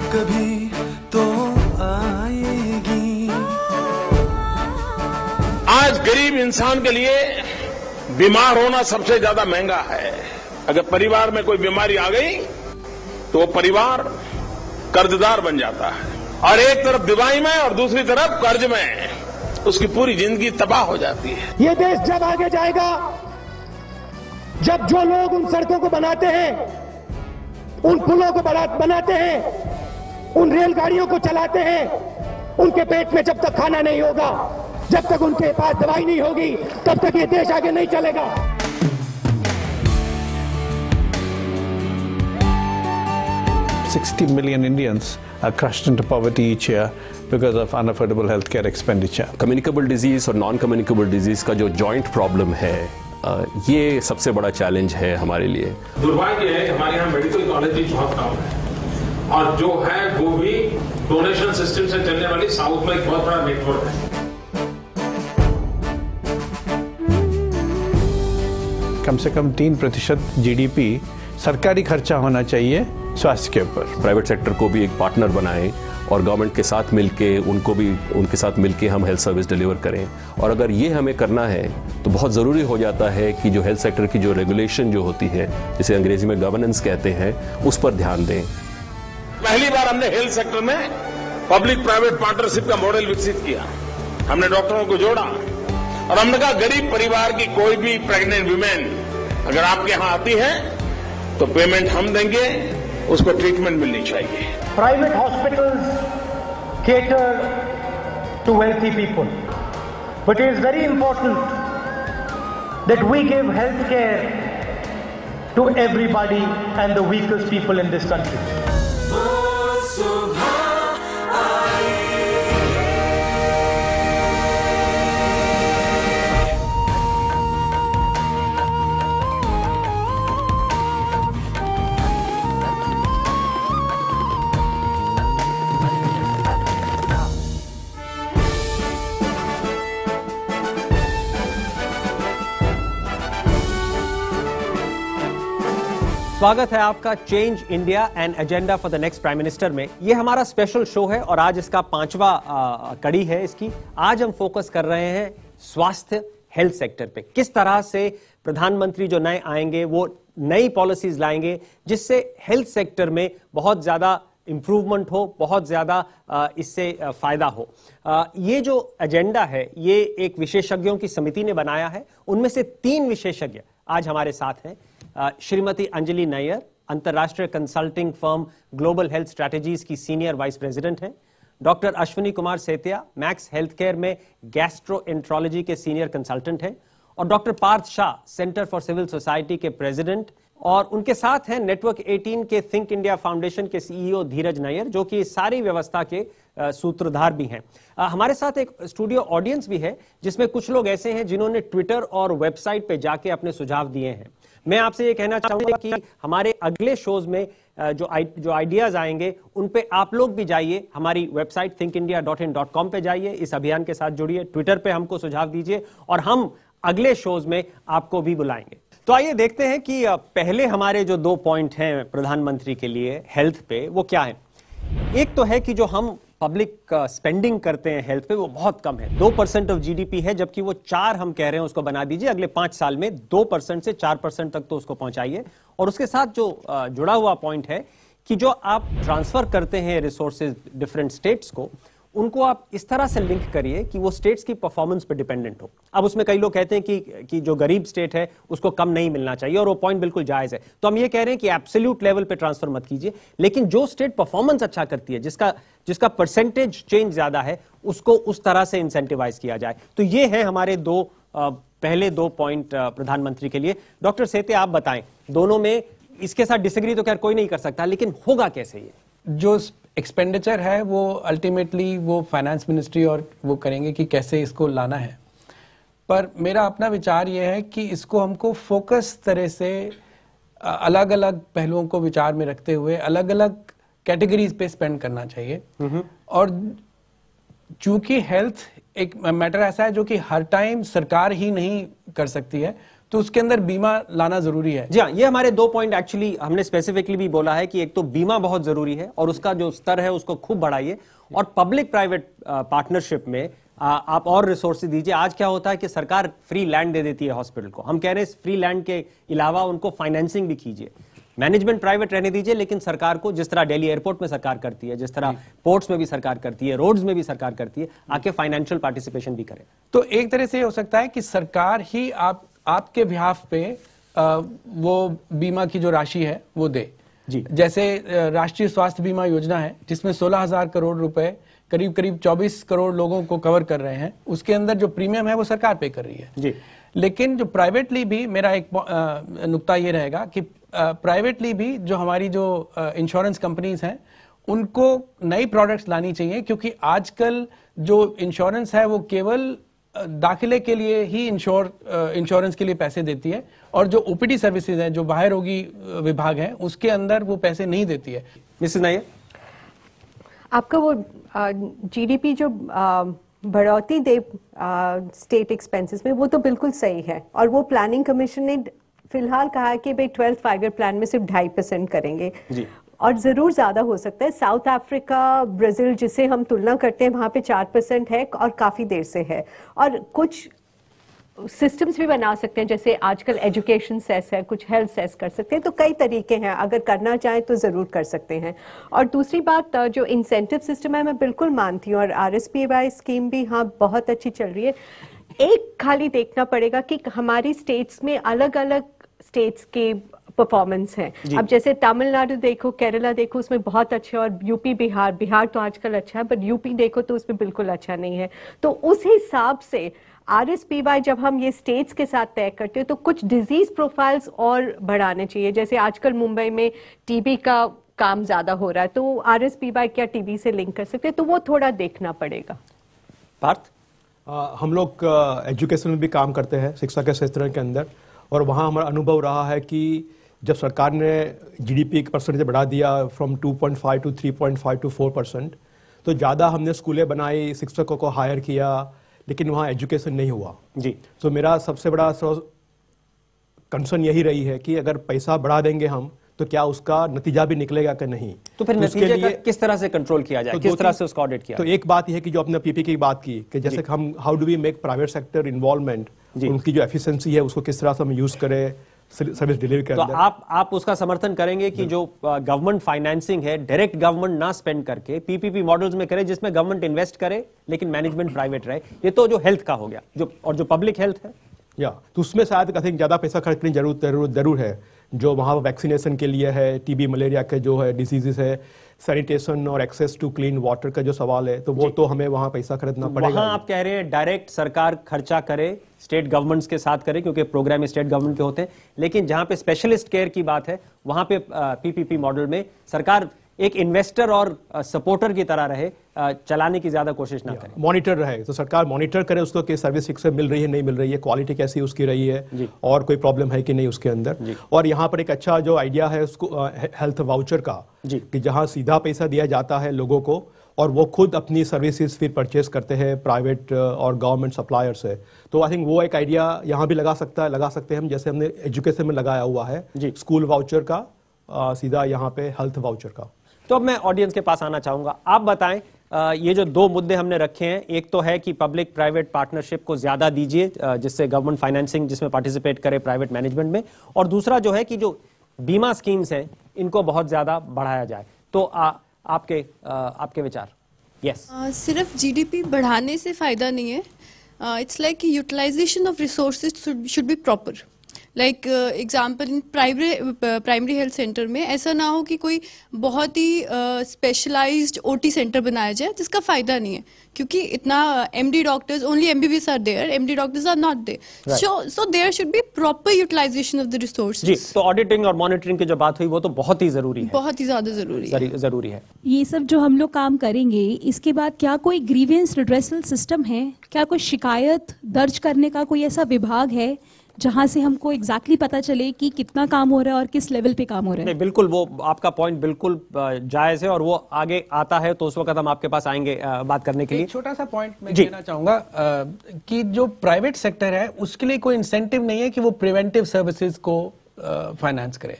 कभी तो आएगी। आज गरीब इंसान के लिए बीमार होना सबसे ज्यादा महंगा है। अगर परिवार में कोई बीमारी आ गई तो परिवार कर्जदार बन जाता है, और एक तरफ बीमारी में और दूसरी तरफ कर्ज में उसकी पूरी जिंदगी तबाह हो जाती है। ये देश जब आगे जाएगा जब जो लोग उन सड़कों को बनाते हैं, उन पुलों को बनाते हैं, उन रेलगाड़ियों को चलाते हैं, उनके पेट में जब तक खाना नहीं होगा, जब तक उनके पास दवाई नहीं होगी, तब तक ये देश आगे नहीं चलेगा। $60 million Indians are crushed into poverty each year because of unaffordable healthcare expenditure. Communicable disease और नॉन कम्युनिकेबल डिजीज का जो जॉइंट प्रॉब्लम है, ये सबसे बड़ा चैलेंज है हमारे लिए। दुर्भाग्य है हमारे यहाँ मेडिकल कॉलेज बहुत कम है, और जो है वो भी डोनेशन सिस्टम से चलने वाली साउथ में एक बहुत बड़ा नेटवर्क है। कम से कम 3% GDP सरकारी खर्चा होना चाहिए स्वास्थ्य के ऊपर। प्राइवेट सेक्टर को भी एक पार्टनर बनाएं और गवर्नमेंट के साथ मिलके उनके साथ मिलके हम हेल्थ सर्विस डिलीवर करें। और अगर ये हमें करना है तो बहुत ज़रूरी हो जाता है कि जो हेल्थ सेक्टर की जो रेगुलेशन जो होती है, जिसे अंग्रेजी में गवर्नेंस कहते हैं, उस पर ध्यान दें। पहली बार हमने हेल्थ सेक्टर में पब्लिक प्राइवेट पार्टनरशिप का मॉडल विकसित किया। हमने डॉक्टरों को जोड़ा और हमने कहा गरीब परिवार की कोई भी प्रेग्नेंट वुमेन अगर आपके यहाँ आती है तो पेमेंट हम देंगे, उसको ट्रीटमेंट मिलनी चाहिए। Private hospitals cater to wealthy people, but it is very important that we give health care to everybody and the weakest people in this country. स्वागत है आपका change India and agenda for the next prime minister में। ये हमारा special show है और आज इसका 5वां कड़ी है इसकी। आज हम फोकस कर रहे हैं स्वास्थ्य हेल्थ सेक्टर पे। किस तरह से प्रधानमंत्री जो नए आएंगे वो नई पॉलिसीज लाएंगे जिससे हेल्थ सेक्टर में बहुत ज्यादा इंप्रूवमेंट हो, बहुत ज्यादा इससे फायदा हो। ये जो एजेंडा है ये एक विशेषज्ञों की समिति ने बनाया है। उनमें से 3 विशेषज्ञ आज हमारे साथ हैं। श्रीमती अंजलि नैयर, अंतर्राष्ट्रीय consulting firm Global Health Strategies की सीनियर वाइस प्रेसिडेंट हैं। Doctor Ashwini Kumar Setia, Max Health Care में गैस्ट्रोएंट्रोलॉजी के सीनियर कंसल्टेंट हैं। और doctor Parth Shah, Centre for Civil Society के प्रेसिडेंट। और उनके साथ हैं नेटवर्क 18 के थिंक इंडिया फाउंडेशन के CEO धीरज नैयर, जो कि सारी व्यवस्था के सूत्रधार भी हैं। हमारे साथ एक स्टूडियो ऑडियंस भी है जिसमें कुछ लोग ऐसे हैं जिन्होंने ट्विटर और वेबसाइट पे जाके अपने सुझाव दिए हैं। मैं आपसे ये कहना चाहूंगा कि हमारे अगले शोज में जो आइडियाज आएंगे उन पे आप लोग भी जाइए, हमारी वेबसाइट thinkindia.in.com पे जाइए, इस अभियान के साथ जुड़िए, ट्विटर पे हमको सुझाव दीजिए और हम अगले शोज में आपको भी बुलाएंगे। तो आइए देखते हैं कि पहले हमारे जो 2 पॉइंट हैं प्रधानमंत्री के लिए हेल्थ पे, वो क्या है। एक तो है कि जो हम पब्लिक स्पेंडिंग करते हैं हेल्थ पे वो बहुत कम है, 2% ऑफ GDP है, जबकि वो 4 हम कह रहे हैं उसको बना दीजिए अगले 5 साल में, 2% से 4% तक तो उसको पहुंचाइए। और उसके साथ जो जुड़ा हुआ पॉइंट है कि जो आप ट्रांसफर करते हैं रिसोर्सेज डिफरेंट स्टेट्स को, उनको आप इस तरह से लिंक करिए कि वो स्टेट्स की परफॉर्मेंस पे डिपेंडेंट हो। अब उसमें कई लोग कहते हैं कि जो गरीब स्टेट है उसको कम नहीं मिलना चाहिए, और वो पॉइंट बिल्कुल जायज है। तो हम ये कह रहे हैं कि एब्सोल्यूट लेवल पे ट्रांसफर मत कीजिए, लेकिन जो स्टेट परफॉर्मेंस अच्छा करती है, जिसका परसेंटेज चेंज ज्यादा है, उसको उस तरह से इंसेंटिवाइज किया जाए। तो ये है हमारे पहले 2 पॉइंट प्रधानमंत्री के लिए। डॉक्टर सेते, आप बताएं, दोनों में इसके साथ डिसएग्री तो खैर कोई नहीं कर सकता, लेकिन होगा कैसे ये? जो एक्सपेंडिचर है वो अल्टीमेटली वो फाइनेंस मिनिस्ट्री और वो करेंगे कि कैसे इसको लाना है। पर मेरा अपना विचार ये है कि इसको हमको फोकस तरह से अलग अलग पहलुओं को विचार में रखते हुए अलग अलग कैटेगरीज पे स्पेंड करना चाहिए। और चूंकि हेल्थ एक मैटर ऐसा है जो कि हर टाइम सरकार ही नहीं कर सकती है, तो उसके अंदर बीमा लाना जरूरी है। जी हाँ, ये हमारे 2 पॉइंट एक्चुअली हमने स्पेसिफिकली भी बोला है कि एक तो बीमा बहुत जरूरी है और उसका जो स्तर है उसको खूब बढ़ाइए, और पब्लिक प्राइवेट पार्टनरशिप में आप और रिसोर्सेज दीजिए। आज क्या होता है कि सरकार फ्री लैंड दे देती है हॉस्पिटल को, हम कह रहे हैं फ्री लैंड के अलावा उनको फाइनेंसिंग भी कीजिए। मैनेजमेंट प्राइवेट रहने दीजिए, लेकिन सरकार को, जिस तरह दिल्ली एयरपोर्ट में सरकार करती है, जिस तरह पोर्ट्स में भी सरकार करती है, रोड्स में भी सरकार करती है, आके फाइनेंशियल पार्टिसिपेशन भी करें। तो एक तरह से हो सकता है कि सरकार ही आपके बिहाफ पे वो बीमा की जो राशि है वो दे। जी, जैसे राष्ट्रीय स्वास्थ्य बीमा योजना है जिसमें 16,000 करोड़ रुपए करीब 24 करोड़ लोगों को कवर कर रहे हैं, उसके अंदर जो प्रीमियम है वो सरकार पे कर रही है। जी, लेकिन जो प्राइवेटली भी, मेरा एक नुक्ता ये रहेगा कि प्राइवेटली भी जो हमारी जो इंश्योरेंस कंपनीज हैं उनको नई प्रोडक्ट्स लानी चाहिए, क्योंकि आजकल जो इंश्योरेंस है वो केवल दाखिले के लिए ही इंश्योरेंस के लिए पैसे देती है, और जो ओपीडी सर्विसेज है, जो बाह्य रोगी विभाग है, उसके अंदर वो पैसे नहीं देती है। मिसेस नायर, आपका वो जीडीपी जो बढ़ोतरी दे स्टेट एक्सपेंसेस में, वो तो बिल्कुल सही है, और वो प्लानिंग कमीशन ने फिलहाल कहा कि भाई 12th 5-year प्लान में सिर्फ 2.5% करेंगे जी, और जरूर ज्यादा हो सकता है। साउथ अफ्रीका, ब्राजील जिसे हम तुलना करते हैं, वहां पे 4% है और काफी देर से है, और कुछ सिस्टम्स भी बना सकते हैं, जैसे आजकल एजुकेशन सेस है, कुछ हेल्थ सेस कर सकते हैं, तो कई तरीके हैं, अगर करना चाहें तो जरूर कर सकते हैं। और दूसरी बात, जो इंसेंटिव सिस्टम है, मैं बिल्कुल मानती हूँ, और RSPY स्कीम भी हाँ बहुत अच्छी चल रही है। एक खाली देखना पड़ेगा कि हमारी स्टेट्स में अलग अलग स्टेट्स के परफॉर्मेंस है। अब जैसे तमिलनाडु देखो, केरला देखो, उसमें बहुत अच्छे, और यूपी, बिहार तो आजकल अच्छा है, बट यूपी देखो तो उसमें बिल्कुल अच्छा नहीं है। तो उस हिसाब से RSPY जब हम ये स्टेट्स के साथ तय करते हैं तो कुछ डिजीज प्रोफाइल्स और बढ़ाने चाहिए। जैसे आजकल मुंबई में टीबी का काम ज्यादा हो रहा है, तो RSPY क्या टीबी से लिंक कर सकते हैं, तो वो थोड़ा देखना पड़ेगा। पार्थ, हम लोग एजुकेशन में भी काम करते हैं, शिक्षा के क्षेत्र के अंदर, और वहाँ हमारा अनुभव रहा है कि जब सरकार ने GDP का परसेंटेज बढ़ा दिया फ्रॉम 2.5 to 3.5 to 4%, तो ज़्यादा हमने स्कूलें बनाई, शिक्षकों को हायर किया, लेकिन वहाँ एजुकेशन नहीं हुआ जी। तो मेरा सबसे बड़ा कंसर्न यही रही है कि अगर पैसा बढ़ा देंगे हम, तो क्या उसका नतीजा भी निकलेगा कि नहीं। तो फिर नतीजे का किस तरह से कंट्रोल किया जाए, किस तरह से उसका ऑडिट किया। तो एक बात यह है कि जो अपने PP की बात की कि जैसे हम how do we make private sector involvement, उनकी जो एफिशिएंसी है उसको किस तरह से हम यूज करें सर्विस डिलीवरी के अंदर। तो आप उसका समर्थन करेंगे कि जो गवर्नमेंट फाइनेंसिंग है, डायरेक्ट गवर्नमेंट ना स्पेंड करके PPP मॉडल्स में करे, जिसमें गवर्नमेंट इन्वेस्ट करे लेकिन मैनेजमेंट प्राइवेट रहे। ये तो जो हेल्थ का हो गया, जो पब्लिक हेल्थ है, तो उसमें शायद आई थिंक ज्यादा पैसा खर्च करने की जरूर है। जो वहाँ वैक्सीनेशन के लिए है, TB मलेरिया के जो है डिसीजेस है, सैनिटेशन और एक्सेस टू क्लीन वाटर का जो सवाल है, तो वो तो हमें वहाँ पैसा खरीदना पड़ेगा। वहाँ आप कह रहे हैं डायरेक्ट सरकार खर्चा करे, स्टेट गवर्नमेंट्स के साथ करे, क्योंकि प्रोग्राम स्टेट गवर्नमेंट के होते हैं, लेकिन जहाँ पे स्पेशलिस्ट केयर की बात है, वहाँ पे PPP मॉडल में सरकार एक इन्वेस्टर और सपोर्टर की तरह रहे, चलाने की ज्यादा कोशिश ना करे, मॉनिटर रहे। तो सरकार मॉनिटर करे उसको कि सर्विस ठीक से मिल रही है, नहीं मिल रही है, क्वालिटी कैसी उसकी रही है, और कोई प्रॉब्लम है कि नहीं उसके अंदर। और यहाँ पर एक अच्छा जो आइडिया है उसको हेल्थ वाउचर का, कि जहाँ सीधा पैसा दिया जाता है लोगों को और वो खुद अपनी सर्विसेज फिर परचेज करते हैं प्राइवेट और गवर्नमेंट सप्लायर से। तो आई थिंक वो एक आइडिया यहाँ भी लगा सकते हैं हम, जैसे हमने एजुकेशन में लगाया हुआ है स्कूल वाउचर का, सीधा यहाँ पे हेल्थ वाउचर का। तो अब मैं ऑडियंस के पास आना चाहूंगा, आप बताएं, ये जो 2 मुद्दे हमने रखे हैं, एक तो है कि पब्लिक प्राइवेट पार्टनरशिप को ज्यादा दीजिए, जिससे गवर्नमेंट फाइनेंसिंग जिसमें पार्टिसिपेट करे प्राइवेट मैनेजमेंट में, और दूसरा जो है कि जो बीमा स्कीम्स हैं इनको बहुत ज्यादा बढ़ाया जाए। तो आपके विचार। यस, सिर्फ GDP बढ़ाने से फायदा नहीं है, it's like utilisation of resources should be proper. Like example in primary health centre में ऐसा ना हो कि कोई बहुत ही स्पेशलाइज्ड OT सेंटर बनाया जाए जिसका फायदा नहीं है, क्योंकि इतना MD doctors, only MBBS are there, MD doctors are not there, so there should be proper utilisation of the resources. जी, तो ऑडिटिंग और मॉनिटरिंग की जो बात हुई वो तो बहुत ही जरूरी है, बहुत ही ज्यादा जरूरी है। ये सब जो हम लोग काम करेंगे, इसके बाद क्या कोई ग्रीवेंस रिड्रेसल सिस्टम है? क्या कोई शिकायत दर्ज करने का कोई ऐसा विभाग है जहां से हमको एग्जैक्टली पता चले कि कितना काम हो रहा है और किस लेवल पे काम हो रहा है? नहीं, बिल्कुल, वो आपका पॉइंट बिल्कुल जायज है और वो आगे आता है तो उस वक्त हम आपके पास आएंगे बात करने के लिए। छोटा सा पॉइंट मैं कहना चाहूंगा कि जो प्राइवेट सेक्टर है उसके लिए कोई इंसेंटिव नहीं है कि वो प्रिवेंटिव सर्विसेज को फाइनेंस करे।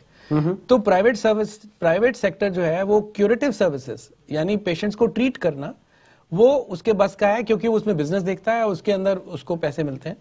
तो प्राइवेट सेक्टर जो है वो क्यूरेटिव सर्विसेज यानी पेशेंट्स को ट्रीट करना वो उसके बस का है, क्योंकि वो उसमें बिजनेस देखता है, उसके अंदर उसको पैसे मिलते हैं।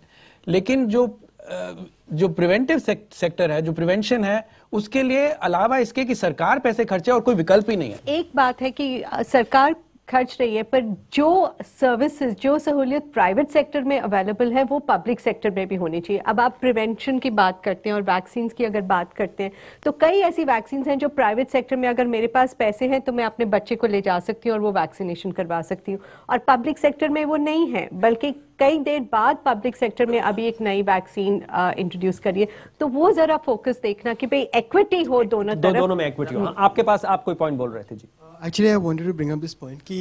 लेकिन जो प्रिवेंटिव सेक्टर है, जो प्रिवेंशन है, उसके लिए अलावा इसके कि सरकार पैसे खर्चे और कोई विकल्प ही नहीं है। एक बात है कि सरकार खर्च रही है, पर जो सर्विसेज, जो सहूलियत प्राइवेट सेक्टर में अवेलेबल है वो पब्लिक सेक्टर में भी होनी चाहिए। अब आप प्रिवेंशन की बात करते हैं और वैक्सीन की अगर बात करते हैं तो कई ऐसी वैक्सीन हैं जो प्राइवेट सेक्टर में अगर मेरे पास पैसे हैं तो मैं अपने बच्चे को ले जा सकती हूँ और वो वैक्सीनेशन करवा सकती हूँ, और पब्लिक सेक्टर में वो नहीं है, बल्कि कई देर बाद पब्लिक सेक्टर में अभी एक नई वैक्सीन इंट्रोड्यूस करिए। तो वो जरा फोकस देखना कि भाई इक्विटी हो दोनों तरफ। दोनों में इक्विटी हो। आपके पास आप कोई पॉइंट बोल रहे थे जी? Actually, I wanted to bring up this point कि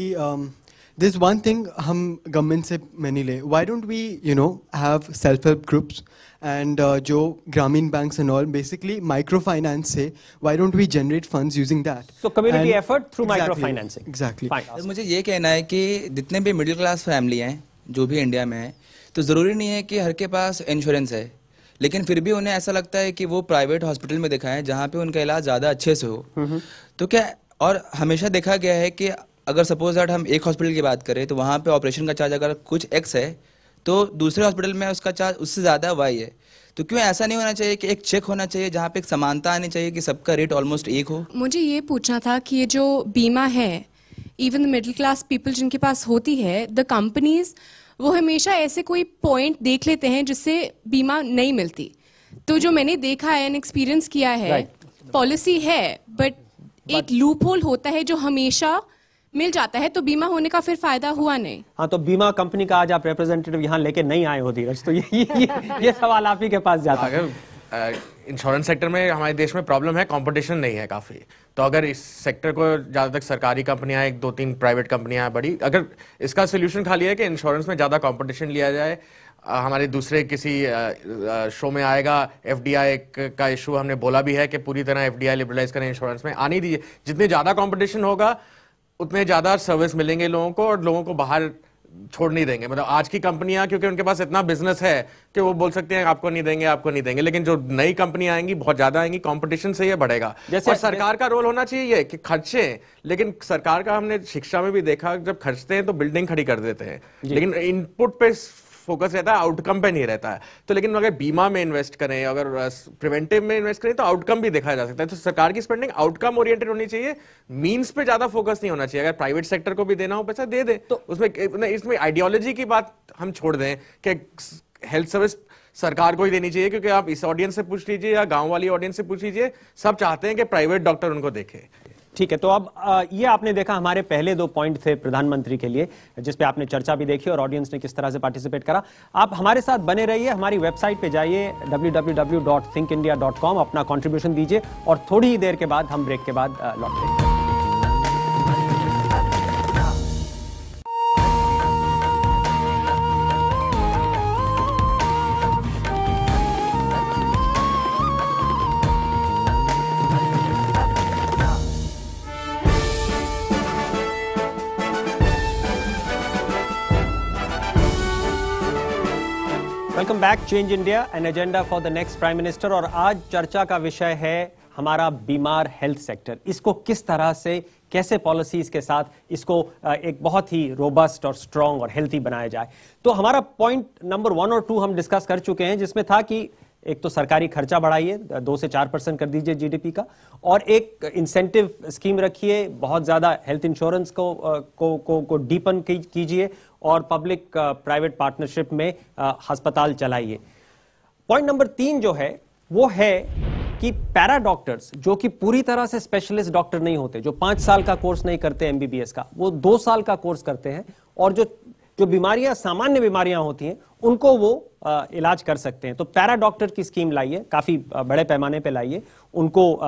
there's one thing हम गवर्नमेंट से मैंने ले, why don't we have self-help groups and जो ग्रामीण banks and all basically microfinance से why don't we generate funds using that? So community effort through microfinancing. Exactly. मुझे ये कहना है कि जितने भी मिडिल क्लास फैमिली हैं जो भी इंडिया में है, तो ज़रूरी नहीं है कि हर के पास इंश्योरेंस है, लेकिन फिर भी उन्हें ऐसा लगता है कि वो प्राइवेट हॉस्पिटल में दिखाएं जहाँ पे उनका इलाज ज़्यादा अच्छे से हो। तो क्या, और हमेशा देखा गया है कि अगर सपोज दैट हम एक हॉस्पिटल की बात करें तो वहाँ पे ऑपरेशन का चार्ज अगर कुछ एक्स है तो दूसरे हॉस्पिटल में उसका चार्ज उससे ज़्यादा वाई है। तो क्यों ऐसा नहीं होना चाहिए कि एक चेक होना चाहिए जहाँ पे एक समानता आनी चाहिए कि सबका रेट ऑलमोस्ट एक हो? मुझे ये पूछना था कि ये जो बीमा है, even the middle class people जिनके पास होती है, द कंपनीज वो हमेशा ऐसे कोई पॉइंट देख लेते हैं जिससे बीमा नहीं मिलती। तो जो मैंने देखा है एंड एक्सपीरियंस किया है, पॉलिसी है बट एक लूप होल होता है जो हमेशा मिल जाता है, तो बीमा होने का फिर फायदा हुआ नहीं। हाँ, तो बीमा कंपनी का आज आप रिप्रेजेंटेटिव यहाँ लेके नहीं आए हो धीरज, तो ये सवाल आप ही के पास जाता है। इंश्योरेंस सेक्टर में हमारे देश में प्रॉब्लम है, कंपटीशन नहीं है काफ़ी। तो अगर इस सेक्टर को ज़्यादातर सरकारी कंपनियां, एक दो तीन प्राइवेट कंपनियां बड़ी, अगर इसका सोल्यूशन खाली है कि इंश्योरेंस में ज़्यादा कंपटीशन लिया जाए। हमारे दूसरे किसी शो में आएगा एफडीआई का इशू, हमने बोला भी है कि पूरी तरह एफडीआई लिबरलाइज करें, इंश्योरेंस में आने दीजिए। जितने ज़्यादा कंपटीशन होगा उतने ज़्यादा सर्विस मिलेंगे लोगों को और लोगों को बाहर छोड़ नहीं देंगे। मतलब आज की कंपनियां क्योंकि उनके पास इतना बिजनेस है कि वो बोल सकते हैं आपको नहीं देंगे, आपको नहीं देंगे, लेकिन जो नई कंपनी आएंगी बहुत ज्यादा आएंगी, कंपटीशन से ये बढ़ेगा। और सरकार का रोल होना चाहिए ये कि खर्चे, लेकिन सरकार का हमने शिक्षा में भी देखा, जब खर्चते हैं तो बिल्डिंग खड़ी कर देते हैं, लेकिन इनपुट पे फोकस रहता है, आउटकम पे नहीं रहता है। तो लेकिन अगर बीमा में इन्वेस्ट करें, अगर प्रिवेंटिव में इन्वेस्ट करें तो आउटकम भी देखा जा सकता है। तो सरकार की स्पेंडिंग आउटकम ओरिएंटेड होनी चाहिए, मीन्स पे ज्यादा फोकस नहीं होना चाहिए। अगर प्राइवेट सेक्टर को भी देना हो पैसा दे दे, तो उसमें इसमें आइडियोलॉजी की बात हम छोड़ दें कि हेल्थ सर्विस सरकार को ही देनी चाहिए, क्योंकि आप इस ऑडियंस से पूछ लीजिए या गांव वाली ऑडियंस से पूछ लीजिए, सब चाहते हैं कि प्राइवेट डॉक्टर उनको देखे। ठीक है, तो अब ये आपने देखा हमारे पहले 2 पॉइंट थे प्रधानमंत्री के लिए, जिस पे आपने चर्चा भी देखी और ऑडियंस ने किस तरह से पार्टिसिपेट करा। आप हमारे साथ बने रहिए, हमारी वेबसाइट पे जाइए www.thinkindia.com, अपना कंट्रीब्यूशन दीजिए और थोड़ी ही देर के बाद हम ब्रेक के बाद लौटते हैं। Welcome back, change India an agenda for the next prime minister. और आज चर्चा का विषय है हमारा बीमार हेल्थ सेक्टर। इसको किस तरह से, कैसे पॉलिसीज के साथ इसको एक बहुत ही रोबस्ट और स्ट्रांग और हेल्थी बनाया जाए। तो हमारा पॉइंट नंबर 1 और 2 हम डिस्कस कर चुके हैं, जिसमें था कि एक तो सरकारी खर्चा बढ़ाइए, 2 से 4% कर दीजिए जीडीपी का, और एक इंसेंटिव स्कीम रखिए, बहुत ज्यादा हेल्थ इंश्योरेंस को डीपन कीजिए और पब्लिक प्राइवेट पार्टनरशिप में अस्पताल चलाइए। पॉइंट नंबर 3 जो है वो है कि पैरा डॉक्टर्स जो कि पूरी तरह से स्पेशलिस्ट डॉक्टर नहीं होते, जो 5 साल का कोर्स नहीं करते एमबीबीएस का, वो 2 साल का कोर्स करते हैं, और जो बीमारियां, सामान्य बीमारियां होती हैं, उनको वो इलाज कर सकते हैं। तो पैरा डॉक्टर की स्कीम लाइए, काफी बड़े पैमाने पे लाइए, उनको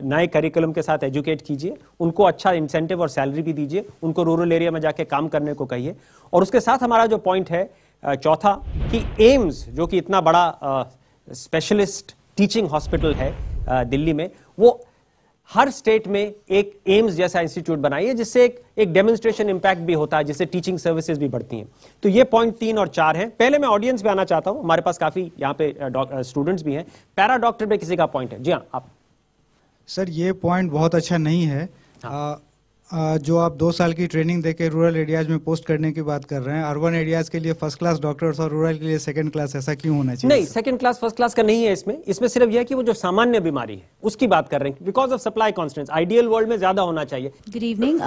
नए करिकुलम के साथ एजुकेट कीजिए, उनको अच्छा इंसेंटिव और सैलरी भी दीजिए, उनको रूरल एरिया में जाके काम करने को कहिए। और उसके साथ हमारा जो पॉइंट है चौथा, कि एम्स जो कि इतना बड़ा स्पेशलिस्ट टीचिंग हॉस्पिटल है दिल्ली में, वो हर स्टेट में एक एम्स जैसा इंस्टीट्यूट बनाई है जिससे एक डेमोन्स्ट्रेशन इंपैक्ट भी होता है, जिससे टीचिंग सर्विसेज भी बढ़ती हैं। तो ये पॉइंट 3 और 4 हैं। पहले मैं ऑडियंस पे आना चाहता हूं, हमारे पास काफी यहाँ पे स्टूडेंट्स भी हैं। पैरा डॉक्टर पे किसी का पॉइंट है? जी हाँ, आप। सर ये पॉइंट बहुत अच्छा नहीं है। जो आप 2 साल की ट्रेनिंग देके रूरल एरियाज में पोस्ट करने की बात कर रहे हैं, अर्बन एरियाज के लिए फर्स्ट क्लास डॉक्टर्स और रूरल के लिए सेकंड क्लास, ऐसा क्यों होना चाहिए? नहीं, सेकंड क्लास फर्स्ट क्लास का नहीं है इसमें सिर्फ यह है कि वो जो सामान्य बीमारी है उसकी बात कर रहे हैं, because of supply constants. Ideal world में ज्यादा होना चाहिए। Good evening.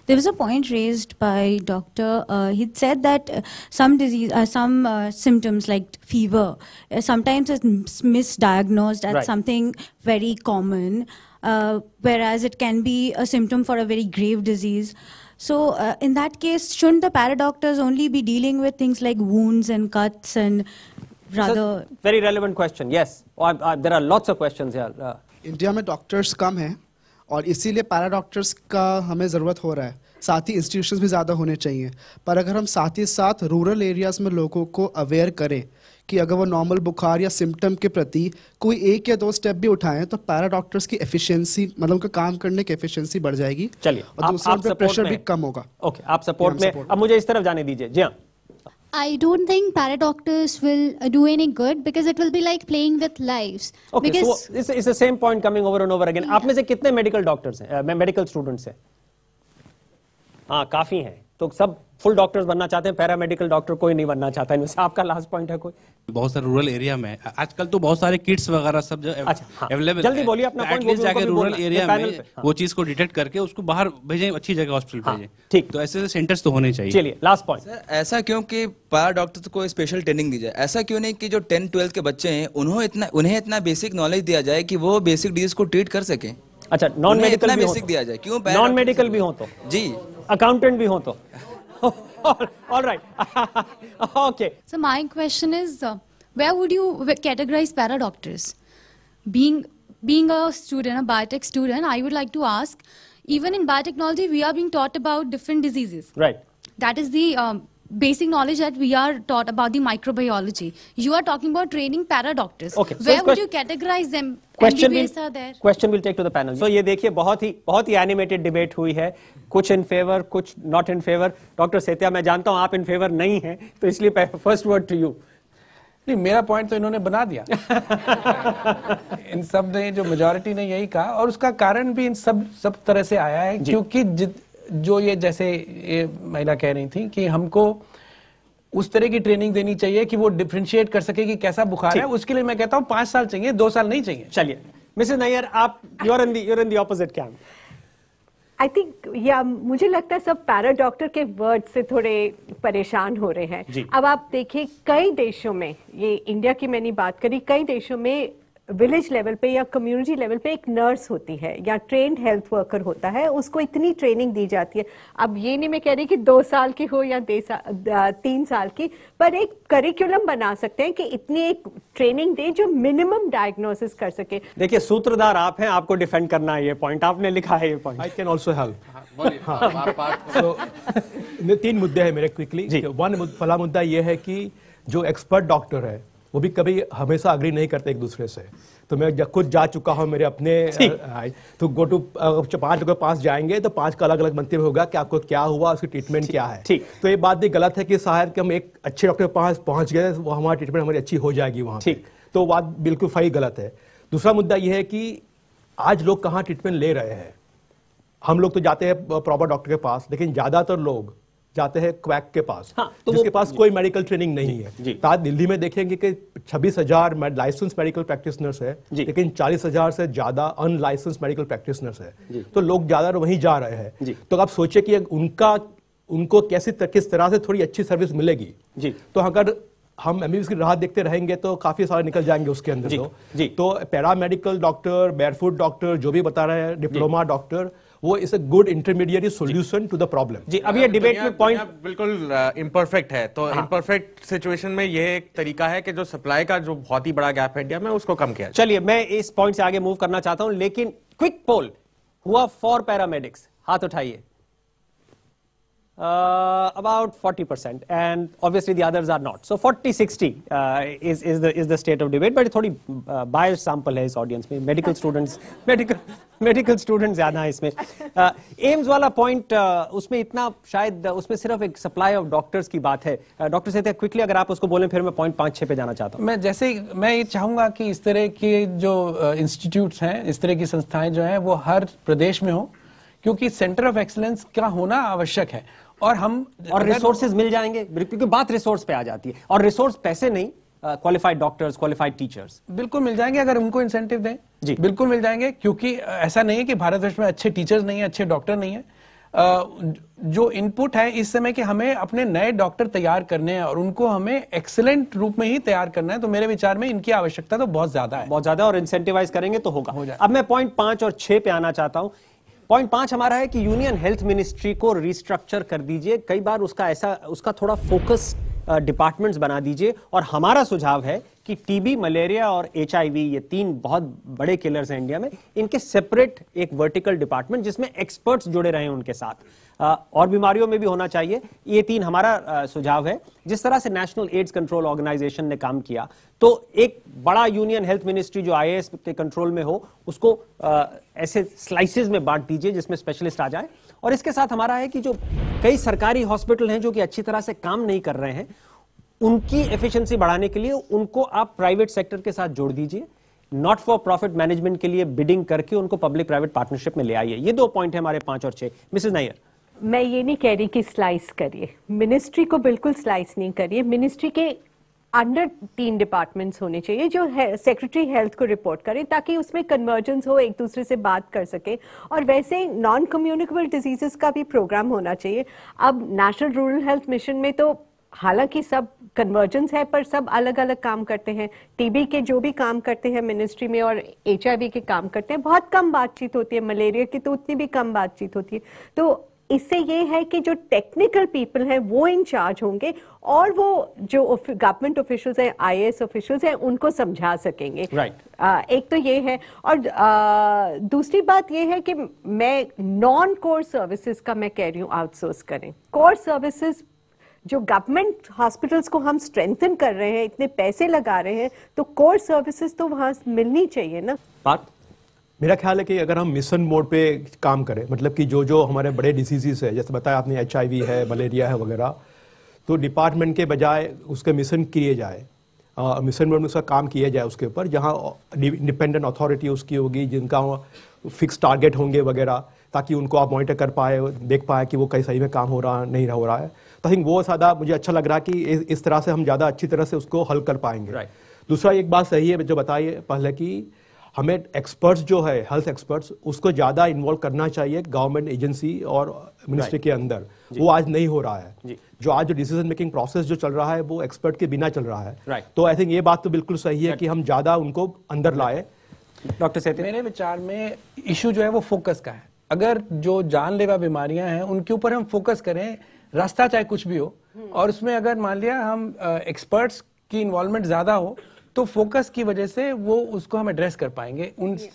There was a point raised by doctor. He said that some symptoms like fever sometimes is misdiagnosed as something very common. Whereas it can be a symptom for a very grave disease. So in that case, shouldn't the paradoctors only be dealing with things like wounds and cuts and rather... Very relevant question. Yes. There are lots of questions here. India में doctors कम हैं और इसीलिए पैराडॉक्टर्स का हमें ज़रूरत हो रहा है। साथ ही इंस्टीट्यूशंस भी ज़्यादा होने चाहिए। पर अगर हम साथ ही साथ रूरल एरियाज़ में लोगों को अवेयर करें कि अगर वो नॉर्मल बुखार या सिम्टम के प्रति कोई 1 या 2 स्टेप भी उठाएं तो पैराडॉक्टर्स की एफिशिएंसी, मतलब उनका काम करने की एफिशिएंसी बढ़ जाएगी। चलिए, और दूसरा पे प्रेशर भी कम होगा। ओके, आप सपोर्ट में। अब मुझे इस तरफ जाने दीजिए। जी हाँ। I don't think paradoctors will do any good because it will be like playing with lives. Okay, because so it's the same point coming over and over again. आप में से कितने मेडिकल डॉक्टर्स हैं, मेडिकल स्टूडेंट्स हैं? हाँ, काफी हैं। तो सब फुल डॉक्टर्स बनना चाहते हैं, पैरामेडिकल डॉक्टर कोई नहीं बनना चाहता। इनमें से आपका लास्ट पॉइंट है कोई? बहुत सारे रूरल एरिया में आजकल तो बहुत सारे किट्स वगैरह सब जो अवेलेबल है। जल्दी बोलिए अपना पॉइंट। जाके रूरल एरिया में वो चीज को डिटेक्ट करके उसको बाहर भेजें, अच्छी जगह हॉस्पिटल भेजें। ठीक, तो ऐसे सेंटर्स तो होने चाहिए। चलिए, लास्ट पॉइंट। सर, ऐसा क्यों कि पैरा डॉक्टर को स्पेशल ट्रेनिंग दी जाए? ऐसा क्यों नहीं कि जो 10-12 के बच्चे हैं उन्हें इतना बेसिक नॉलेज दिया जाए कि वो बेसिक डिजीज को ट्रीट कर सके? अच्छा, नॉन मेडिकल भी बेसिक दिया जाए। क्यों नॉन मेडिकल भी हो तो? जी, अकाउंटेंट भी हो तो? All right. Okay. So my question is, where would you categorize paradoctors? Being a student, a biotech student, I would like to ask, even in biotechnology, we are being taught about different diseases. Right. That is the basic knowledge that we are taught about the microbiology. You are talking about training paradoctors. Okay. Where would you categorize them? MBBS are there. Question will take to the panel. So ये देखिए, बहुत ही animated debate हुई है, कुछ in favour, कुछ not in favour. Doctor Setia, मैं जानता हूं आप इन फेवर नहीं हैं, तो इसलिए फर्स्ट वर्ड टू यू। नहीं, मेरा पॉइंट तो इन्होंने बना दिया। इन सब ने, जो मेजॉरिटी ने यही कहा, और उसका कारण भी इन सब तरह से आया है, क्योंकि जो ये जैसे ये महिला कह रही थी कि हमको उस तरह की ट्रेनिंग देनी चाहिए कि वो डिफरेंशिएट कर सके कि कैसा बुखार है। उसके लिए मैं कहता हूँ 5 साल चाहिए, 2 साल नहीं चाहिए। चलिए, मिसेस नैयर, आप you're in the opposite camp. I think मुझे लगता है सब पैरा डॉक्टर के वर्ड से थोड़े परेशान हो रहे हैं। अब आप देखिए, कई देशों में, ये इंडिया की मैंने बात करी, कई देशों में विलेज लेवल पे या कम्युनिटी लेवल पे एक नर्स होती है या ट्रेन्ड हेल्थ वर्कर होता है, उसको इतनी ट्रेनिंग दी जाती है। अब ये नहीं मैं कह रही कि 2 साल की हो या 3 साल की, पर एक करिकुलम बना सकते हैं कि इतनी एक ट्रेनिंग दे जो मिनिमम डायग्नोसिस कर सके। देखिए, सूत्रधार आप हैं, आपको डिफेंड करना है ये पॉइंट, आपने लिखा है ये point. I can also help. 3 मुद्दे हैं मेरे क्विकली। पहला मुद्दा ये है कि जो एक्सपर्ट डॉक्टर है वो भी कभी हमेशा अग्री नहीं करते एक दूसरे से। तो मैं खुद जा चुका हूं, मेरे अपने तो गो टू 5 लोगों के पास जाएंगे तो 5 का अलग अलग मंतव्य होगा कि आपको क्या हुआ, उसकी ट्रीटमेंट क्या है। तो ये बात भी गलत है कि शायद कि हम एक अच्छे डॉक्टर के पास पहुंच गए, वो हमारी ट्रीटमेंट हमारी अच्छी हो जाएगी वहां पे। तो बात बिल्कुल सही गलत है। दूसरा मुद्दा यह है कि आज लोग कहाँ ट्रीटमेंट ले रहे हैं। हम लोग तो जाते हैं प्रॉपर डॉक्टर के पास, लेकिन ज्यादातर लोग जाते हैं क्वैक के पास, तो जिसके पास कोई मेडिकल ट्रेनिंग नहीं है। आज दिल्ली में देखेंगे कि 26,000 लाइसेंस मेडिकल प्रैक्टिशनर्स है, लेकिन 40,000 से ज्यादा अनलाइसेंस मेडिकल प्रैक्टिशनर्स है। तो लोग ज्यादा वहीं जा रहे हैं। तो आप सोचिए कि उनको किस तरह से थोड़ी अच्छी सर्विस मिलेगी। तो अगर हम एमबीबीएस की राह देखते रहेंगे तो काफी सारे निकल जाएंगे उसके अंदर। तो पैरामेडिकल डॉक्टर, बैरफुट डॉक्टर, जो भी बता रहे हैं, डिप्लोमा डॉक्टर, वो is a good intermediate solution to the problem. जी, अब ये डिबेट में पॉइंट बिल्कुल इम्परफेक्ट है। तो इम्परफेक्ट सिचुएशन में ये एक तरीका है कि जो सप्लाई का जो बहुत ही बड़ा गैप है इंडिया में, उसको कम किया। चलिए, मैं इस पॉइंट से आगे मूव करना चाहता हूं, लेकिन क्विक पोल हुआ फॉर पैरामेडिक्स, हाथ उठाइए। About 40%, and obviously the others are not. So 40-60 is the state of debate, but थोड़ी biased sample है इस audience में. Medical students ज़्यादा हैं इसमें. एम्स वाला point उसमें इतना शायद उसमें सिर्फ एक supply of doctors की बात है. डॉक्टर सेठिया quickly अगर आप उसको बोलें फिर मैं point 5-6 पे जाना चाहता हूँ. मैं ये चाहूँगा कि इस तरह के जो institutes हैं, इस तरह की संस्थाएं जो हैं वो हर प्रदेश में हो, क्योंकि सेंटर ऑफ एक्सीलेंस का होना आवश्यक है. और रिसोर्सेज मिल जाएंगे, क्योंकि बात रिसोर्स पे आ जाती है, और रिसोर्स पैसे नहीं, क्वालिफाइड डॉक्टर्स, क्वालिफाइड टीचर्स बिल्कुल मिल जाएंगे अगर उनको इंसेंटिव दें. जी बिल्कुल मिल जाएंगे, क्योंकि ऐसा नहीं है कि भारतवर्ष में अच्छे टीचर्स नहीं है, अच्छे डॉक्टर नहीं है. जो इनपुट है इस समय कि हमें अपने नए डॉक्टर तैयार करने हैं और उनको हमें एक्सीलेंट रूप में ही तैयार करना है, तो मेरे विचार में इनकी आवश्यकता तो बहुत ज्यादा है. बहुत ज्यादा, और इंसेंटिवाइज करेंगे तो होगा. अब मैं पॉइंट 5 और 6 पे आना चाहता हूं. पॉइंट 5 हमारा है कि यूनियन हेल्थ मिनिस्ट्री को रिस्ट्रक्चर कर दीजिए. कई बार उसका थोड़ा फोकस डिपार्टमेंट्स बना दीजिए. और हमारा सुझाव है कि टीबी, मलेरिया और HIV, ये 3 बहुत बड़े किलर्स हैं इंडिया में, इनके सेपरेट एक वर्टिकल डिपार्टमेंट जिसमें एक्सपर्ट्स जुड़े रहे उनके साथ. और बीमारियों में भी होना चाहिए. ये 3 हमारा सुझाव है. जिस तरह से नेशनल एड्स कंट्रोल ऑर्गेनाइजेशन ने काम किया, तो एक बड़ा यूनियन हेल्थ मिनिस्ट्री जो IAS के कंट्रोल में हो, उसको ऐसे स्लाइसेस में बांट दीजिए जिसमें स्पेशलिस्ट आ जाए. और इसके साथ हमारा है कि जो कई सरकारी हॉस्पिटल हैं जो कि अच्छी तरह से काम नहीं कर रहे हैं, उनकी एफिशिएंसी बढ़ाने के लिए उनको आप प्राइवेट सेक्टर के साथ जोड़ दीजिए. नॉट फॉर प्रॉफिट मैनेजमेंट के लिए बिडिंग करके उनको पब्लिक प्राइवेट पार्टनरशिप में ले आइए. ये 2 पॉइंट है हमारे 5 और 6. मिसेस नायर, मैं ये नहीं कह रही कि स्लाइस करिए, मिनिस्ट्री को बिल्कुल स्लाइस नहीं करिए. मिनिस्ट्री के अंडर 3 डिपार्टमेंट्स होने चाहिए जो सेक्रेटरी हेल्थ को रिपोर्ट करें, ताकि उसमें कन्वर्जेंस हो, एक दूसरे से बात कर सके. और वैसे नॉन कम्युनिकेबल डिजीजेस का भी प्रोग्राम होना चाहिए. अब नेशनल रूरल हेल्थ मिशन में तो हालांकि सब कन्वर्जेंस है, पर सब अलग अलग काम करते हैं. टीबी के जो भी काम करते हैं मिनिस्ट्री में और HIV के काम करते हैं, बहुत कम बातचीत होती है. मलेरिया की तो उतनी भी कम बातचीत होती है. तो इससे ये है कि जो टेक्निकल पीपल हैं वो इंचार्ज होंगे, और वो जो गवर्नमेंट ऑफिशियल्स हैं, IAS ऑफिशियल्स हैं, उनको समझा सकेंगे. एक तो ये है. और दूसरी बात ये है कि मैं नॉन कोर सर्विसेज का मैं कह रही हूँ आउटसोर्स करें. कोर सर्विसेज जो गवर्नमेंट हॉस्पिटल्स को हम स्ट्रेंथन कर रहे हैं, इतने पैसे लगा रहे हैं, तो कोर सर्विसेज तो वहां मिलनी चाहिए ना. बात मेरा ख्याल है कि अगर हम मिशन मोड पे काम करें, मतलब कि जो हमारे बड़े डिसीजेस है, जैसे बताया आपने HIV है, मलेरिया है वगैरह, तो डिपार्टमेंट के बजाय उसके मिशन किए जाए, मिशन मोड में उसका काम किया जाए उसके ऊपर, जहाँ इंडिपेंडेंट अथॉरिटी उसकी होगी, जिनका फिक्स टारगेट होंगे वगैरह, ताकि उनको आप मॉनिटर कर पाए, देख पाए कि वो कहीं सही में काम हो रहा नहीं हो रहा है. तो आई थिंक वो ज़्यादा मुझे अच्छा लग रहा है कि इस तरह से हम ज़्यादा अच्छी तरह से उसको हल कर पाएंगे. दूसरा एक बात सही है जो बताइए पहले कि हमें एक्सपर्ट्स जो है, हेल्थ एक्सपर्ट्स, उसको ज़्यादा इन्वॉल्व करना चाहिए गवर्नमेंट एजेंसी और मिनिस्ट्री के अंदर. वो आज नहीं हो रहा है. जो आज जो डिसीजन मेकिंग प्रोसेस जो चल रहा है वो एक्सपर्ट के बिना चल रहा है. तो आई थिंक ये बात तो बिल्कुल सही है कि हम ज़्यादा उनको अंदर लाए. डॉक्टर सेठी, मेरे विचार में इशू जो है वो फोकस का है. अगर जो जानलेवा बीमारियां हैं उनके ऊपर हम फोकस करें, रास्ता चाहे कुछ भी हो, और उसमें अगर मान लिया हम एक्सपर्ट्स की इन्वॉल्वमेंट ज्यादा हो, तो फोकस की वजह से वो उसको हम एड्रेस कर पाएंगे